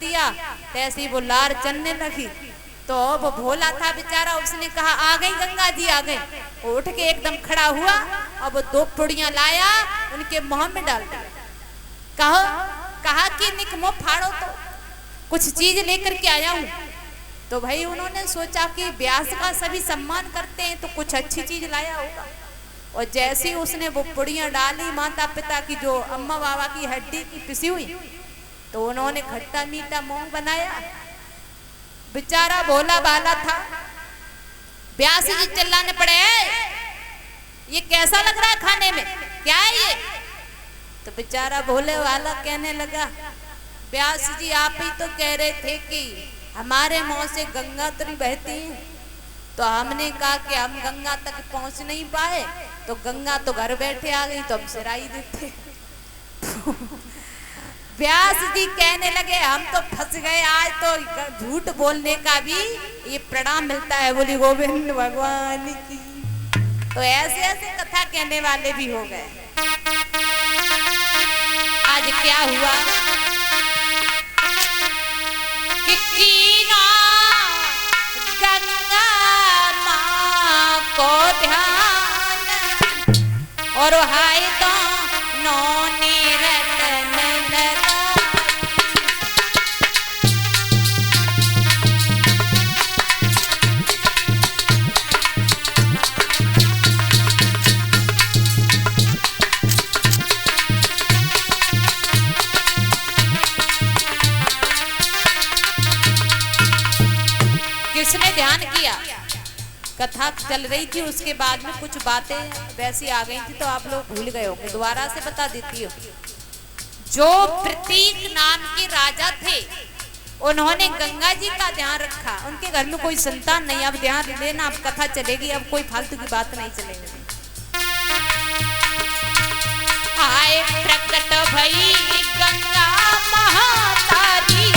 दिया तैसी वो लार चलने लगी। तो वो भोला था बेचारा, उसने कहा आ गई गंगा जी आ गई। वो उठ के एकदम खड़ा हुआ और वो 2 पुड़ियां लाया, उनके मुंह में डाल दिया। कहा कि निकमो फाड़ो, तो कुछ चीज लेकर के आया हूं। तो भाई उन्होंने सोचा कि ब्यास का सभी सम्मान करते हैं तो कुछ अच्छी चीज लाया होगा। और जैसे ही उसने वो पुड़ियां डाली माता पिता की, जो अम्मा बाबा की हड्डी की पिसी हुई, तो उन्होंने खट्टा मीठा मुंह बनाया। बेचारा भोला बाला था, ब्यास जी चिल्लाने पड़े, ये कैसा लग रहा है खाने में, क्या है ये? तो बेचारा भोले वाला कहने लगा, ब्यास जी आप ही तो कह रहे थे कि हमारे मुंह से गंगा तरी बहती है, तो हमने कहा कि हम गंगा तक पहुंच नहीं पाए, तो गंगा तो घर बैठे आ गई, तो हम सिराई देते। व्यास जी कहने लगे हम तो फंस गए, आज तो झूठ बोलने का भी ये प्रणाम मिलता है, बोली गोविंद भगवान की। तो ऐसे ऐसे कथा कहने वाले भी हो गए। आज क्या हुआ कि कीना गंगा माँ को ध्यान और हाय तो नौने रतन लगा। किसने ध्यान किया? कथा चल रही थी, उसके बाद में कुछ बातें वैसी आ गई थी तो आप लोग भूल गए होंगे, दोबारा से बता देती हूँ। जो प्रतीक नाम के राजा थे, उन्होंने गंगा जी का ध्यान रखा। उनके घर में कोई संतान नहीं, अब ध्यान देना, अब कथा चलेगी, अब कोई फालतू की बात नहीं चलेगी। आए प्रकट भई गंगा महातारी,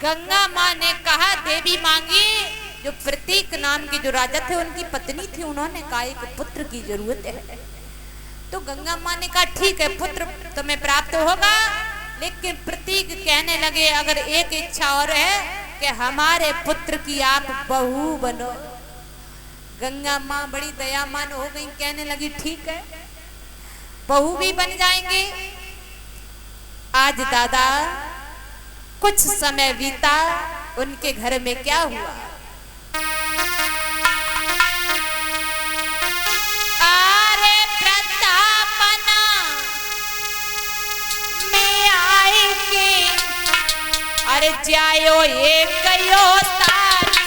गंगा माँ ने कहा देवी मांगी। जो प्रतीक नाम के जो राजा थे, उनकी पत्नी थी, उन्होंने कहा एक पुत्र की जरूरत है। तो गंगा माँ ने कहा ठीक है, पुत्र तुम्हें प्राप्त होगा, लेकिन प्रतीक कहने लगे अगर एक इच्छा और है कि हमारे पुत्र की आप बहू बनो। गंगा माँ बड़ी दयामान हो गई, कहने लगी ठीक है, बहू भी बन जाएंगे। आज दादा कुछ समय बीता, उनके घर में क्या हुआ? अरे प्रतापना में आए के, अरे जायो एक कयो तारी,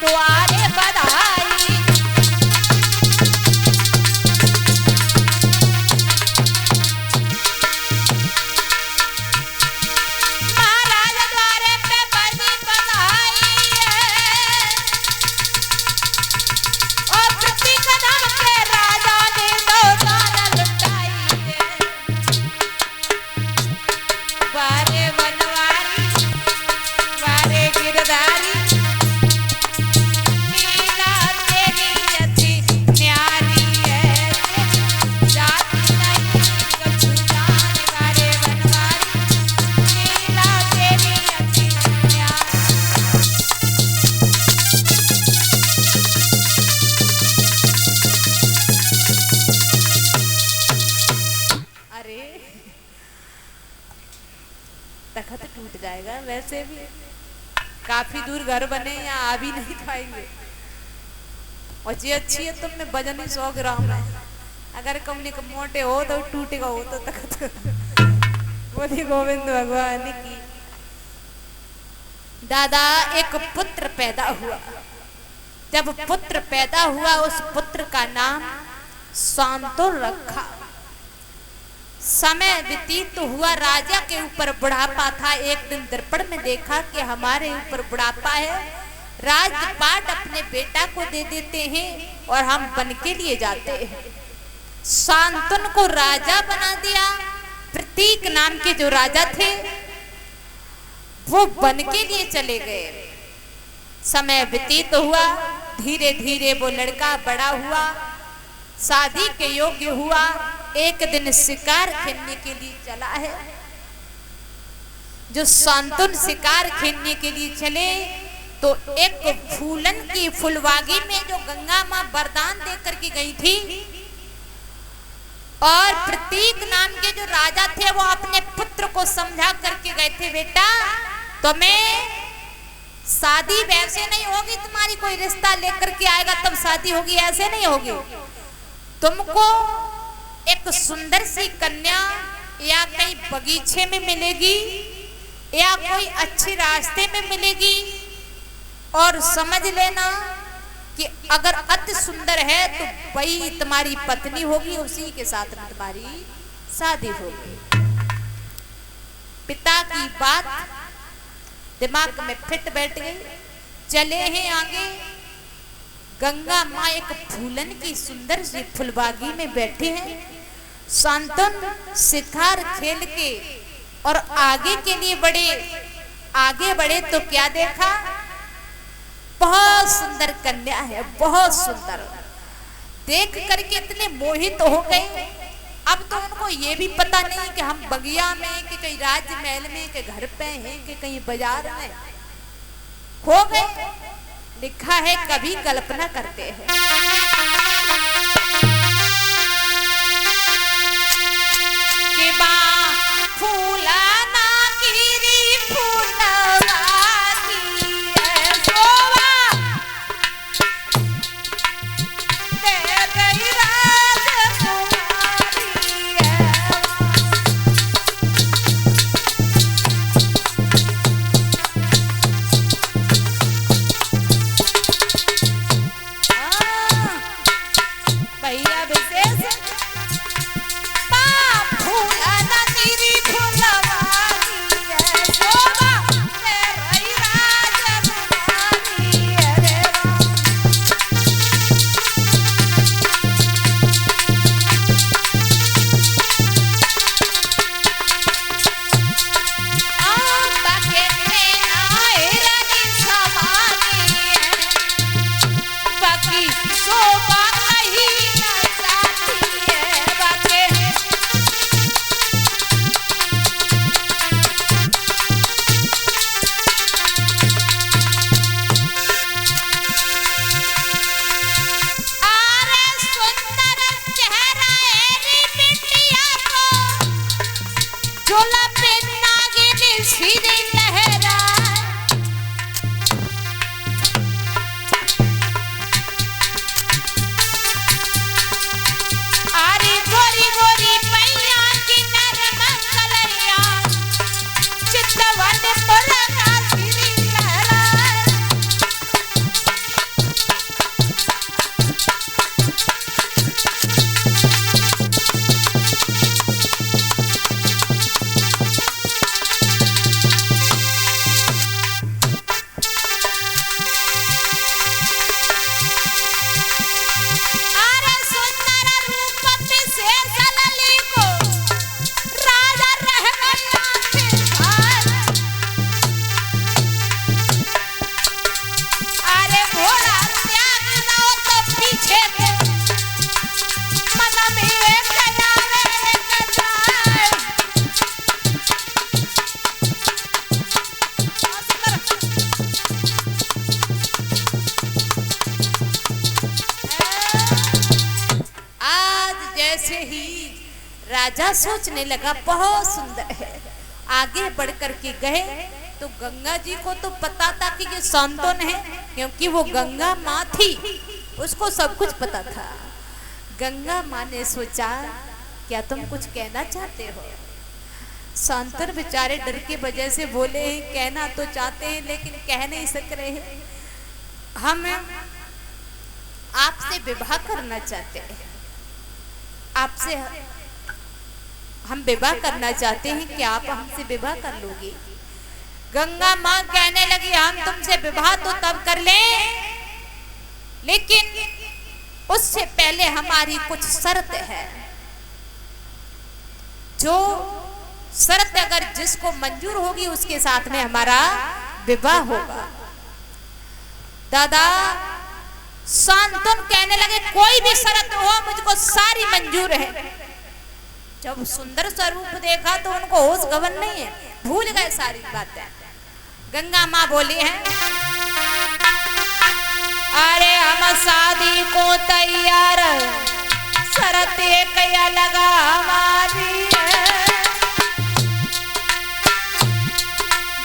द्वारे बधाई। तखत टूट जाएगा। वैसे भी काफी दूर घर बने, या आ भी नहीं पाएंगे। और जी अच्छी है तुम में वजन ही 100 ग्राम है, अगर कमने को मोटे हो तो टूटेगा हो तो तखत। बोली गोविंद भगवान की। दादा एक पुत्र पैदा हुआ। जब पुत्र पैदा हुआ उस पुत्र का नाम शांतुर रखा। समय व्यतीत हुआ, राजा के ऊपर बुढ़ापा था। एक दिन दर्पण में देखा कि हमारे ऊपर बुढ़ापा है, राजपाट अपने बेटा को दे देते हैं और हम बन के लिए जाते हैं। शांतनु को राजा बना दिया। प्रतीक नाम के जो राजा थे वो बन के लिए चले गए। समय व्यतीत हुआ, धीरे धीरे वो लड़का बड़ा हुआ, शादी के योग्य हुआ। एक दिन शिकार खेलने के लिए चला है। जो शांतनु शिकार खेलने के लिए चले तो एक फूलन की फुलवागी में जो गंगा मां वरदान दे करके गई थी, और प्रतीक नाम के जो राजा थे वो अपने पुत्र को समझा करके गए थे, बेटा तुम्हें शादी वैसे नहीं होगी, तुम्हारी कोई रिश्ता लेकर के आएगा तब शादी होगी, ऐसे नहीं होगी। तुमको एक सुंदर सी कन्या या कहीं बगीचे में मिलेगी या कोई अच्छे रास्ते में मिलेगी, और समझ लेना कि अगर अति सुंदर है तो वही तुम्हारी पत्नी होगी, उसी के साथ में तुम्हारी शादी होगी। पिता की बात दिमाग में फिट बैठ गई। चले हैं आगे। गंगा माँ एक फूलन की सुंदर सी फुलबागी में बैठे हैं। शांतनु शिकार खेल के और आगे के लिए आगे बढ़े तो क्या देखा, बहुत सुंदर कन्या है, बहुत सुंदर। देख करके इतने मोहित हो गए। अब तो उनको ये भी पता नहीं कि हम बगिया में, कि कहीं राजमहल में, कि घर पे हैं, कि कहीं बाजार में खो गए। लिखा है कभी कल्पना करते हैं। कि बा फूला ना गिरी फूलवा राजा सोचने लगा बहुत सुंदर है, आगे बढ़ कर के गए तो गंगा जी को तो पता था कि ये शांतन है, क्योंकि वो गंगा माँ थी, उसको सब कुछ पता था। गंगा माँ ने सोचा, क्या तुम कुछ कहना चाहते हो? शांतन बेचारे डर के वजह से बोले हैं, कहना तो चाहते हैं लेकिन कह नहीं सक रहे हैं। हम आपसे विवाह करना चाहते हैं, आपसे हम विवाह करना चाहते हैं, क्या आप हमसे विवाह कर लोगे? गंगा माँ कहने लगी, हम तुमसे विवाह तो तब कर लें, लेकिन उससे पहले हमारी कुछ शर्त है। जो शर्त अगर जिसको मंजूर होगी उसके साथ में हमारा विवाह होगा। दादा शांतन कहने लगे, कोई भी शर्त हो मुझको सारी मंजूर है। जब सुंदर स्वरूप देखा तो उनको होश गवन नहीं है, भूल गए सारी बातें। गंगा माँ बोली है, अरे हम शादी को तैयार, शर्त एक लगा हमारी है,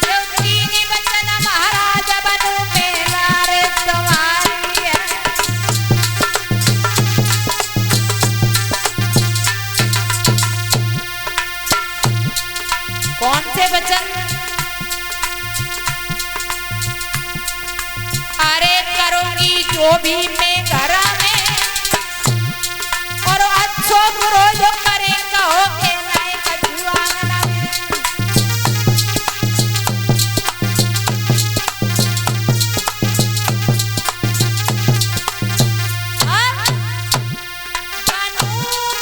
जो चीनी बचन महाराज बनू मेरा रे तुम्हारी है। कौन से वचन? अरे करूंगी जो भी मैं घर में, और अच्छो बुरो जो करे कहो के नहीं कछुआना में। बनू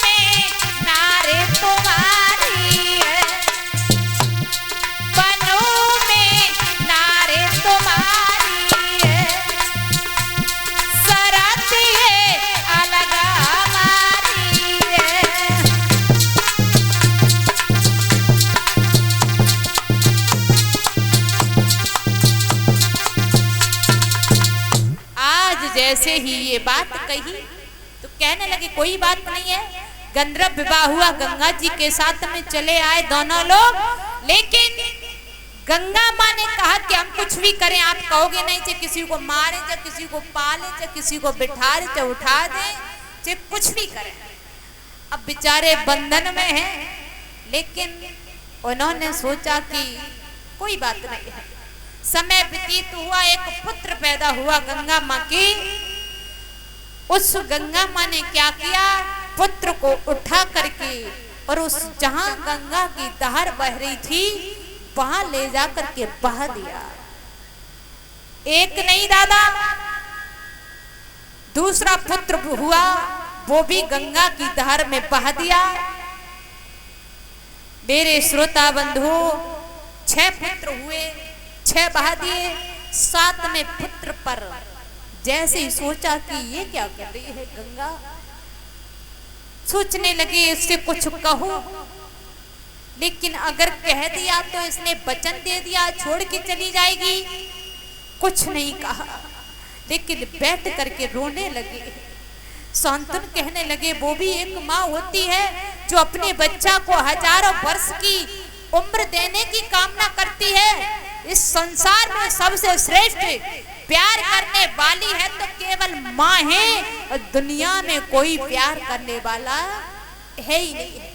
में नारे तुम्हारी है, बनू में नारे तुम्हारी है, शरत ये अलग हमारी है। आज जैसे ही ये बात कही तो कहने लगे, कोई बात नहीं है। गंधर्व विवाह हुआ, गंगा जी के साथ में चले आए दोनों लोग, लेकिन गंगा माँ ने कहा कि हम कुछ भी करें, आप कहोगे नहीं, चाहे किसी को मारे, चाहे किसी को पाले, चाहे किसी को बिठा दे, चाहे उठा दे, चाहे कुछ भी करें। अब बेचारे बंधन में हैं, लेकिन उन्होंने सोचा कि कोई बात नहीं है। समय व्यतीत हुआ, एक पुत्र पैदा हुआ गंगा माँ की। उस गंगा माँ ने क्या किया, पुत्र को उठा करके और उस जहां गंगा की धार बह रही थी वहां ले जा करके बहा दिया। एक नहीं दादा, दूसरा पुत्र हुआ, वो भी गंगा की धार में बहा दिया। मेरे श्रोता बंधु, 6 पुत्र हुए, 6 बहा दिए। 7वें पुत्र पर जैसे ही सोचा कि ये क्या कर रही है गंगा, सोचने लगे इससे कुछ कहूं, लेकिन अगर कह दिया तो इसने वचन दे दिया छोड़ के चली जाएगी। कुछ नहीं कहा, लेकिन बैठ करके रोने लगे। शांतनु कहने लगे, वो भी एक माँ होती है जो अपने बच्चा को हजारों वर्ष की उम्र देने की कामना करती है। इस संसार में सबसे श्रेष्ठ प्यार करने वाली है तो केवल माँ है, और दुनिया में कोई प्यार करने वाला है ही नहीं है।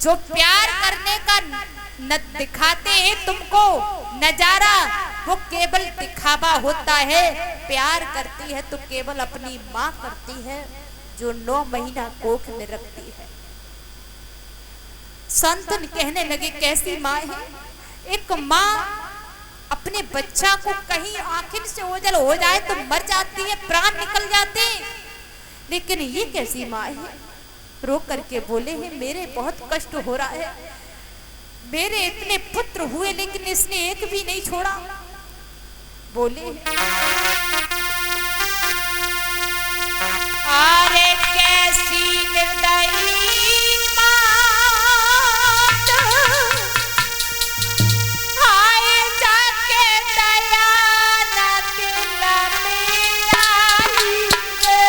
जो प्यार करने का न दिखाते हैं तुमको नजारा, वो केवल दिखावा होता है। प्यार करती है तो केवल अपनी माँ करती है, जो 9 महीना कोख में रखती है। संतन कहने लगे, कैसी माँ है? एक माँ अपने बच्चा को कहीं आखिर से ओझल हो जाए तो मर जाती है, प्राण निकल जाते, लेकिन ये कैसी माँ है? रो करके बोले हैं, मेरे बहुत कष्ट हो रहा है, मेरे इतने पुत्र हुए लेकिन इसने एक भी नहीं छोड़ा। बोले, अरे कैसी निर्दयी मात, आए जाके दया न दिल में आई रे। !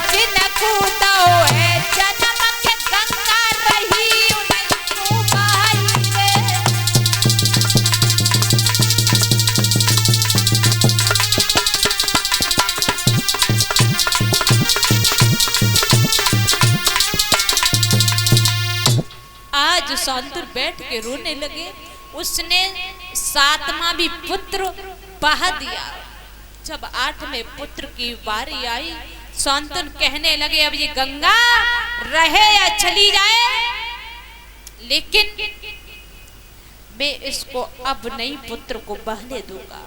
जिनको तो है जन्म के गंगा रही उनको बहाइले। आज शांतनु बैठ के रोने लगे। उसने 7वां भी पुत्र बहा दिया। जब 8वें पुत्र की बारी आई, शांतनु कहने लगे अब ये गंगा रहे या चली जाए, लेकिन मैं इसको अब नहीं पुत्र को बहने दूंगा।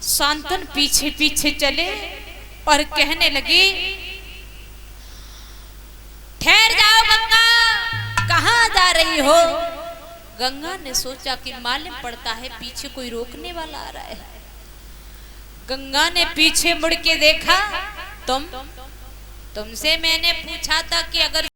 शांतनु पीछे पीछे चले और कहने लगे ठहर जाओ गंगा, कहां जा रही हो? गंगा ने सोचा कि मालूम पड़ता है पीछे कोई रोकने वाला आ रहा है। गंगा ने पीछे मुड़ के देखा, तुमसे मैंने पूछा था कि अगर